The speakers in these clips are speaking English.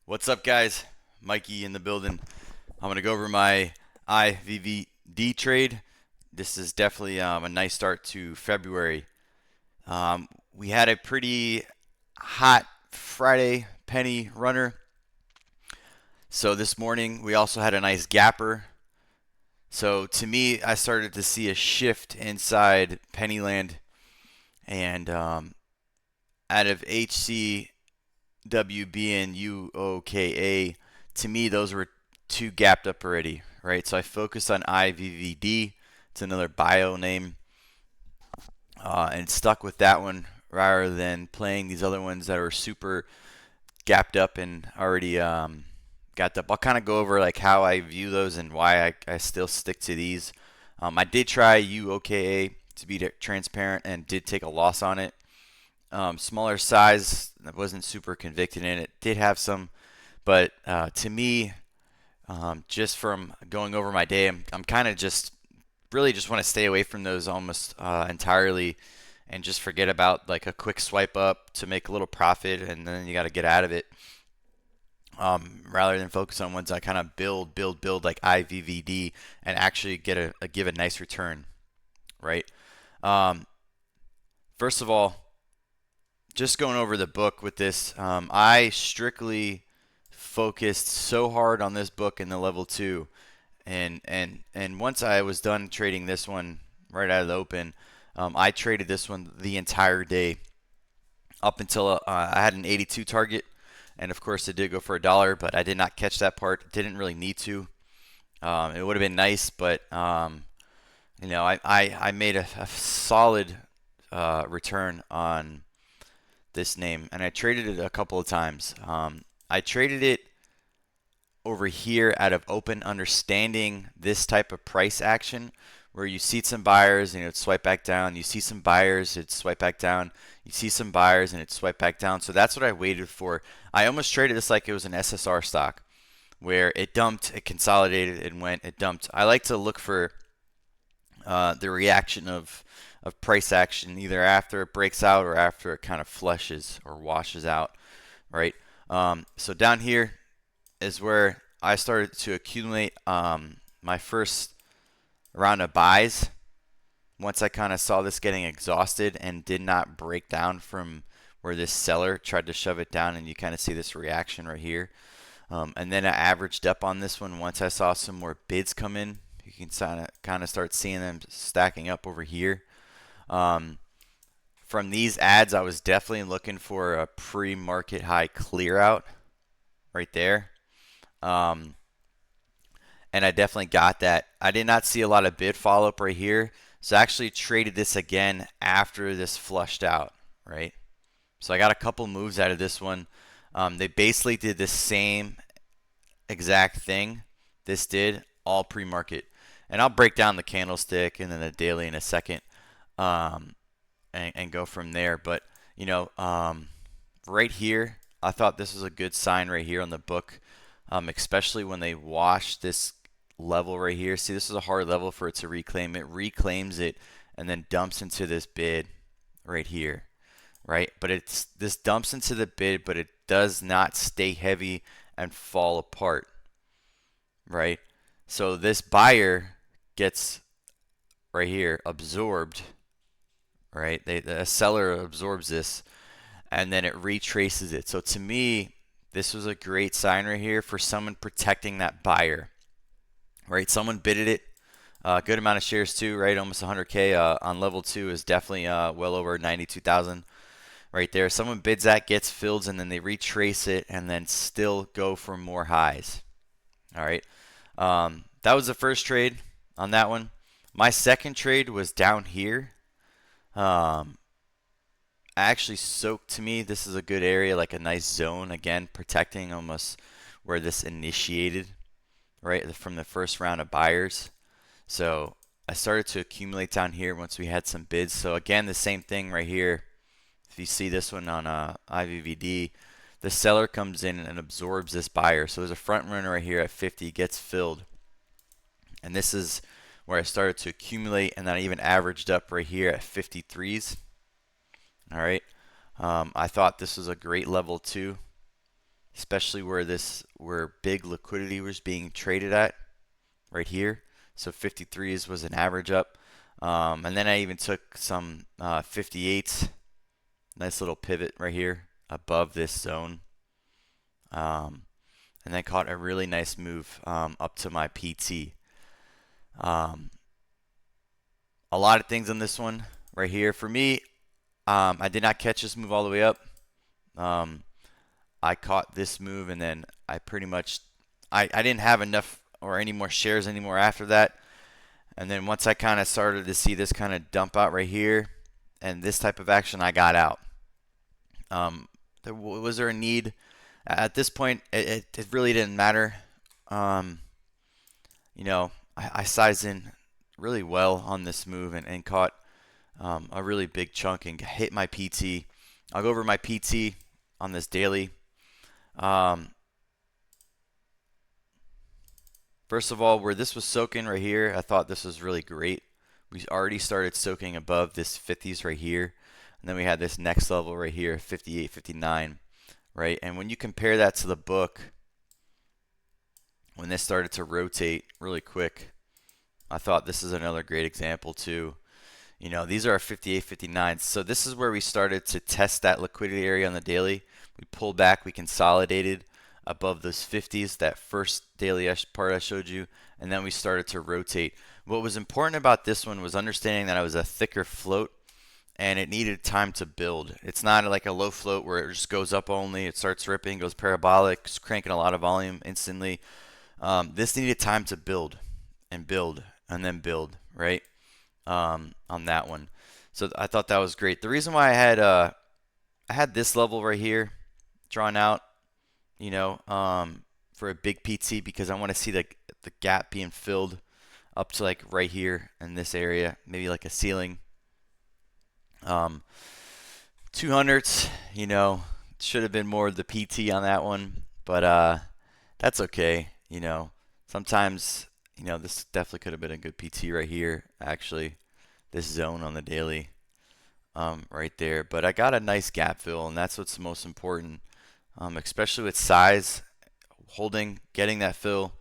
What's up, guys? Mikey in the building. I'm gonna go over my IVVD trade. This is definitely a nice start to February. We had a pretty hot Friday penny runner. So this morning we also had a nice gapper. So to me, I started to see a shift inside Pennyland, and out of HC WB and UOKA, to me, those were two gapped up already, right? So I focused on IVVD. It's another bio name, and stuck with that one rather than playing these other ones that are super gapped up and already gapped up. I'll kind of go over like how I view those and why I still stick to these. I did try UOKA to be transparent and did take a loss on it. Smaller size, I wasn't super convicted in it. Did have some, but to me, just from going over my day, I'm kind of just really just want to stay away from those almost entirely, and just forget about like a quick swipe up to make a little profit and then you got to get out of it. Rather than focus on ones that kind of build like IVVD and actually give a nice return, right? First of all, just going over the book with this, I strictly focused so hard on this book in the level 2, and once I was done trading this one right out of the open, I traded this one the entire day up until I had an 82 target, and of course it did go for $1, but I did not catch that part. Didn't really need to. It would have been nice, but I made a solid return on this name, and I traded it a couple of times. I traded it over here out of open, understanding this type of price action where you see some buyers and it'd swipe back down. You see some buyers, it'd swipe back down. You see some buyers and it'd swipe back down. So that's what I waited for. I almost traded this like it was an SSR stock where it dumped, it consolidated, it went, it dumped. I like to look for the reaction of price action either after it breaks out or after it kind of flushes or washes out, right? So down here is where I started to accumulate my first round of buys. Once I kind of saw this getting exhausted and did not break down from where this seller tried to shove it down, and you kind of see this reaction right here. And then I averaged up on this one once I saw some more bids come in. You can kind of start seeing them stacking up over here. From these ads, I was definitely looking for a pre-market high clear out right there. And I definitely got that. I did not see a lot of bid follow-up right here. So I actually traded this again after this flushed out, right? So I got a couple moves out of this one. They basically did the same exact thing this did, all pre-market. And I'll break down the candlestick and then the daily in a second, and go from there. But, right here, I thought this was a good sign right here on the book, especially when they wash this level right here. See, this is a hard level for it to reclaim. It reclaims it and then dumps into this bid right here, right? But this dumps into the bid, but it does not stay heavy and fall apart, right? So this buyer gets right here absorbed, right? The seller absorbs this and then it retraces it. So to me, this was a great sign right here for someone protecting that buyer, right? Someone bidded it, a good amount of shares too, right? Almost 100K on level 2 is definitely well over 92,000 right there. Someone bids that, gets filled, and then they retrace it and then still go for more highs. All right. That was the first trade on that one. My second trade was down here. Actually soaked to me. This is a good area, like a nice zone. Again, protecting almost where this initiated, right, from the first round of buyers. So I started to accumulate down here once we had some bids. So again, the same thing right here. If you see this one on IVVD, the seller comes in and absorbs this buyer. So there's a front runner right here at 50, gets filled. And this is where I started to accumulate, and then I even averaged up right here at 53s. All right. I thought this was a great level too. especially where big liquidity was being traded at right here. So 53s was an average up. And then I even took some 58s, nice little pivot right here above this zone. And then caught a really nice move up to my PT. A lot of things on this one right here. For me, I did not catch this move all the way up. I caught this move, and then I pretty much, I didn't have enough or any more shares anymore after that. And then once I kind of started to see this kind of dump out right here and this type of action, I got out. Was there a need? At this point, it really didn't matter. You know, I sized in really well on this move and caught a really big chunk and hit my PT. I'll go over my PT on this daily. First of all, where this was soaking right here, I thought this was really great. We already started soaking above this 50s right here. And then we had this next level right here, 58, 59, right? And when you compare that to the book, when this started to rotate really quick, I thought this is another great example too. You know, these are our 58, 59s. So this is where we started to test that liquidity area on the daily. We pulled back, we consolidated above those 50s, that first daily part I showed you, and then we started to rotate. What was important about this one was understanding that it was a thicker float and it needed time to build. It's not like a low float where it just goes up only, it starts ripping, goes parabolic, it's cranking a lot of volume instantly. This needed time to build and build and then build, right? On that one. So I thought that was great. The reason why I had this level right here drawn out, you know, for a big PT, because I want to see the gap being filled up to like right here in this area, maybe like a ceiling. 200s, you know, should have been more of the PT on that one, but that's okay. You know, sometimes, you know, this definitely could have been a good PT right here, actually, this zone on the daily, right there. But I got a nice gap fill, and that's what's most important, especially with size, getting that fill,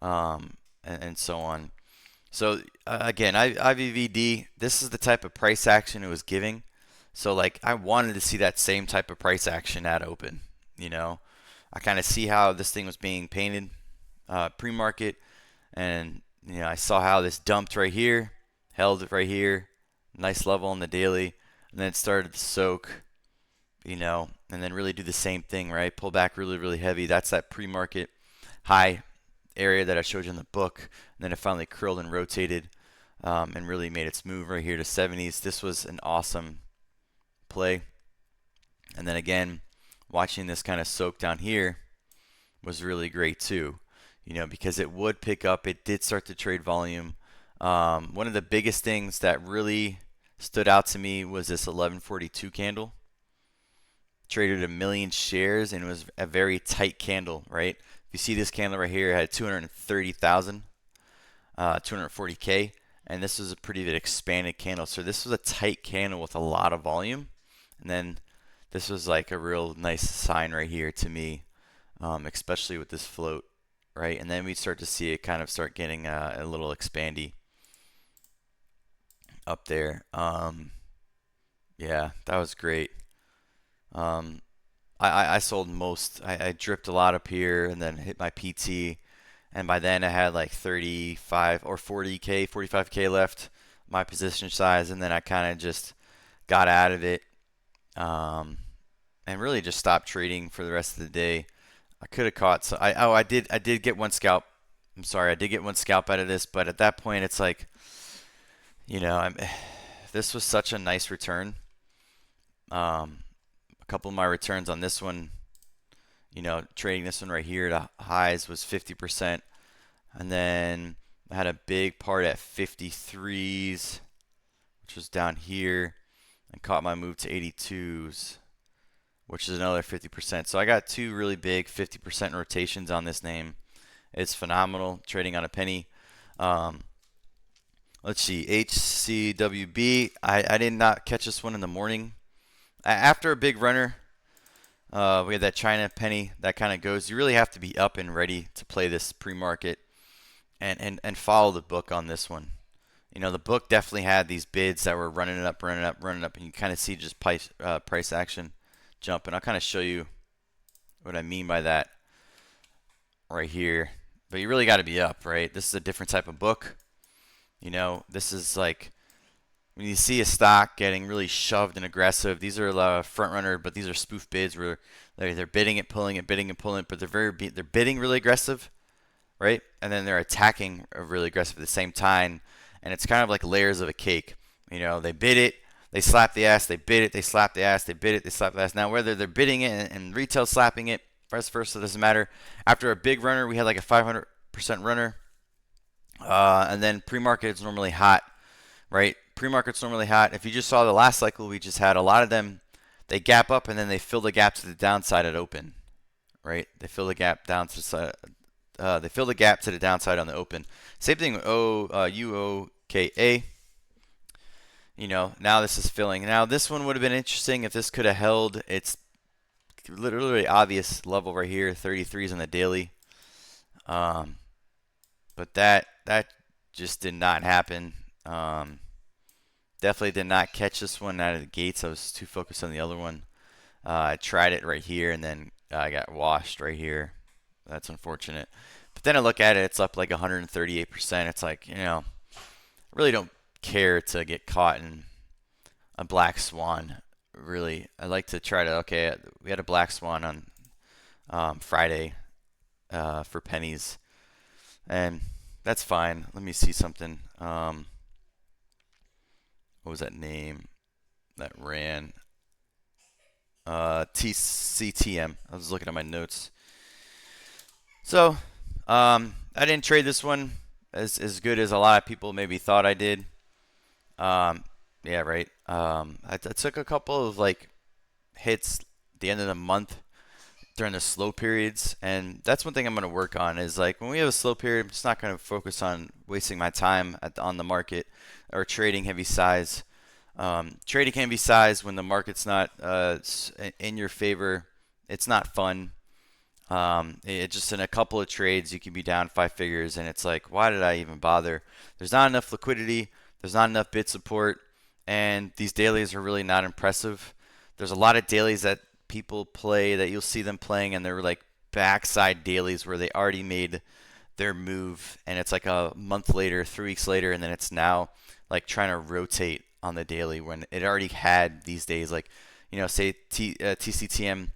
and so on. So again, IVVD, this is the type of price action it was giving. So like I wanted to see that same type of price action at open. You know, I kind of see how this thing was being painted pre-market, and you know I saw how this dumped right here, held it right here, nice level on the daily, and then it started to soak. You know, and then really do the same thing, right? Pull back really, really heavy. That's that pre-market high area that I showed you in the book. And then it finally curled and rotated and really made its move right here to 70s. This was an awesome play. And then again, watching this kind of soak down here was really great too. You know, because it would pick up. It did start to trade volume. One of the biggest things that really stood out to me was this 1142 candle. Traded 1 million shares, and it was a very tight candle, right? If you see this candle right here, it had 230,000, 240K, and this was a pretty bit expanded candle. So this was a tight candle with a lot of volume, and then this was like a real nice sign right here to me, especially with this float, right? And then we start to see it kind of start getting a little expandy up there. Yeah, that was great. I sold most. I dripped a lot up here and then hit my PT, and by then I had like 35 or 40K, 45K left my position size, and then I kind of just got out of it, and really just stopped trading for the rest of the day. I could have caught. So I did get one scalp. I'm sorry, I did get one scalp out of this, but at that point it's like, you know, this was such a nice return. A couple of my returns on this one, you know, trading this one right here to highs was 50%. And then I had a big part at 53s, which was down here, and caught my move to 82s, which is another 50%. So I got two really big 50% rotations on this name. It's phenomenal, trading on a penny. Let's see, HCWB. I did not catch this one in the morning. After a big runner, We have that China penny that kind of goes. You really have to be up and ready to play this pre-market and follow the book on this one. You know, the book definitely had these bids that were running it up, running up, running up, and you kind of see just price action jump. And I'll kind of show you what I mean by that right here. But you really got to be up, right? This is a different type of book. You know, this is like when you see a stock getting really shoved and aggressive. These are a lot of front runner, but these are spoof bids where they're bidding it, pulling it, bidding and pulling it, but they're bidding really aggressive, right? And then they're attacking really aggressive at the same time, and it's kind of like layers of a cake. You know, they bid it, they slap the ass, they bid it, they slap the ass, they bid it, they slap the ass. Now whether they're bidding it and retail slapping it, vice versa, doesn't matter. After a big runner, we had like a 500% runner, and then pre-market is normally hot, right? Pre-market's normally hot. If you just saw the last cycle, we just had a lot of them. They gap up and then they fill the gap to the downside at open, right? They fill the gap down to the side. They fill the gap to the downside on the open. Same thing with UOKA. You know, now this is filling. Now this one would have been interesting if this could have held its literally obvious level right here, 33s on the daily. But that just did not happen. Definitely did not catch this one out of the gates. I was too focused on the other one. I tried it right here, and then I got washed right here. That's unfortunate. But then I look at it, it's up like 138%. It's like, you know, I really don't care to get caught in a black swan. Really, I like to try to, okay, we had a black swan on Friday for pennies, and that's fine. Let me see something. What was that name that ran? TCTM. I was looking at my notes. So, I didn't trade this one as good as a lot of people maybe thought I did. Yeah, right. I took a couple of like hits at the end of the month during the slow periods, and that's one thing I'm going to work on is like when we have a slow period, I'm just not going to focus on wasting my time on the market or trading heavy size. Trading heavy size when the market's not in your favor, it's not fun. It just in a couple of trades you can be down 5 figures, and it's like, why did I even bother? There's not enough liquidity, there's not enough bid support, and these dailies are really not impressive. There's a lot of dailies that people play that you'll see them playing, and they're like backside dailies where they already made their move, and it's like a month later, 3 weeks later, and then it's now like trying to rotate on the daily when it already had these days. Like, you know, say TCTM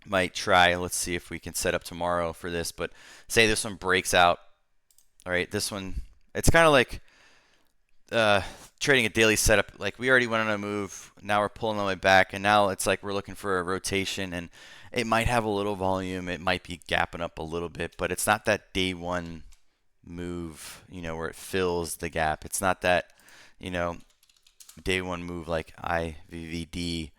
might try. Let's see if we can set up tomorrow for this. But say this one breaks out. All right, this one, it's kind of like trading a daily setup. Like we already went on a move. Now we're pulling the way back, and now it's like we're looking for a rotation, and it might have a little volume. It might be gapping up a little bit, but it's not that day one move, you know, where it fills the gap. It's not that, you know, day one move like IVVD,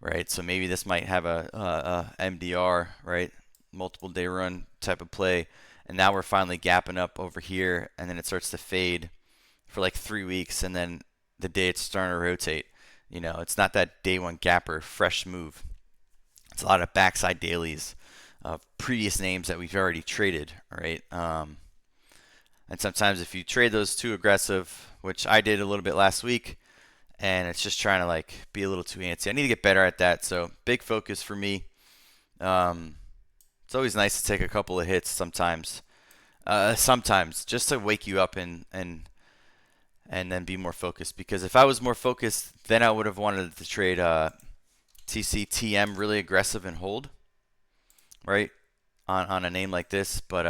right? So maybe this might have a MDR, right? Multiple day run type of play. And now we're finally gapping up over here, and then it starts to fade for like 3 weeks, and then the day it's starting to rotate. You know, it's not that day one gapper, fresh move. It's a lot of backside dailies of previous names that we've already traded, right? And sometimes if you trade those too aggressive, which I did a little bit last week, and it's just trying to like be a little too antsy. I need to get better at that. So big focus for me. It's always nice to take a couple of hits sometimes. Sometimes just to wake you up and then be more focused. Because if I was more focused, then I would have wanted to trade TCTM really aggressive and hold, right? On a name like this. But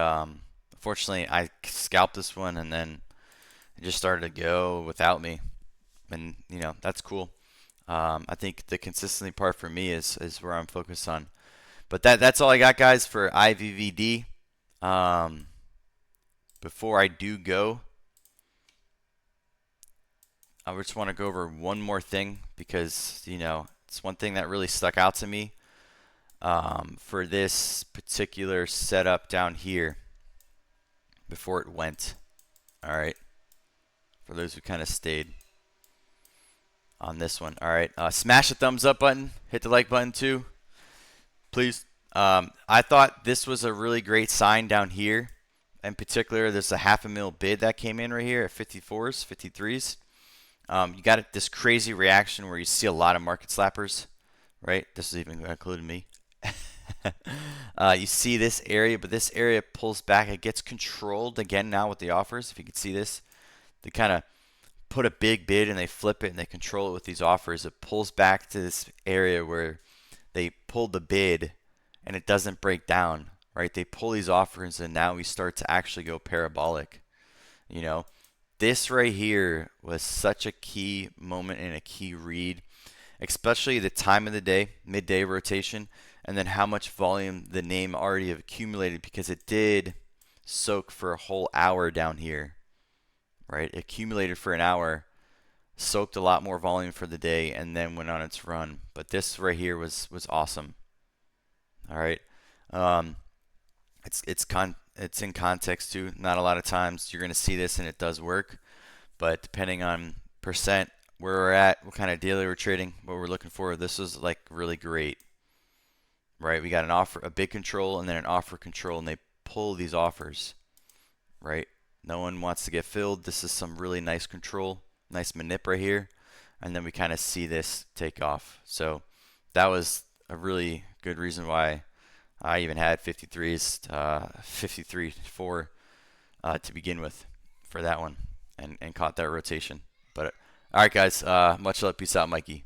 unfortunately, I scalped this one, and then it just started to go without me. And you know, that's cool. I think the consistency part for me is where I'm focused on. But that's all I got, guys, for IVVD. Before I do go, I just want to go over one more thing, because you know, it's one thing that really stuck out to me for this particular setup down here before it went. All right, for those who kind of stayed on this one. All right, smash the thumbs up button, hit the like button too. Please. I thought this was a really great sign down here. In particular, there's a half a mil bid that came in right here at 54s, 53s. You got this crazy reaction where you see a lot of market slappers, right? This is even including me. You see this area, but this area pulls back. It gets controlled again now with the offers. If you can see this, they kind of put a big bid and they flip it and they control it with these offers. It pulls back to this area where they pulled the bid and it doesn't break down, right? They pull these offers and now we start to actually go parabolic. You know, this right here was such a key moment and a key read, especially the time of the day, midday rotation, and then how much volume the name already have accumulated because it did soak for a whole hour down here, right? It accumulated for an hour, soaked a lot more volume for the day, and then went on its run. But this right here was awesome. All right, um, it's in context too. Not a lot of times you're gonna see this and it does work, but depending on percent where we're at, what kind of daily we're trading, what we're looking for, this was like really great, right? We got an offer, a big control, and then an offer control, and they pull these offers, right? No one wants to get filled. This is some really nice control, nice manip right here, and then we kind of see this take off. So that was a really good reason why I even had 53s, 53 4 to begin with for that one, and caught that rotation. But all right, guys, much love. Peace out, Mikey.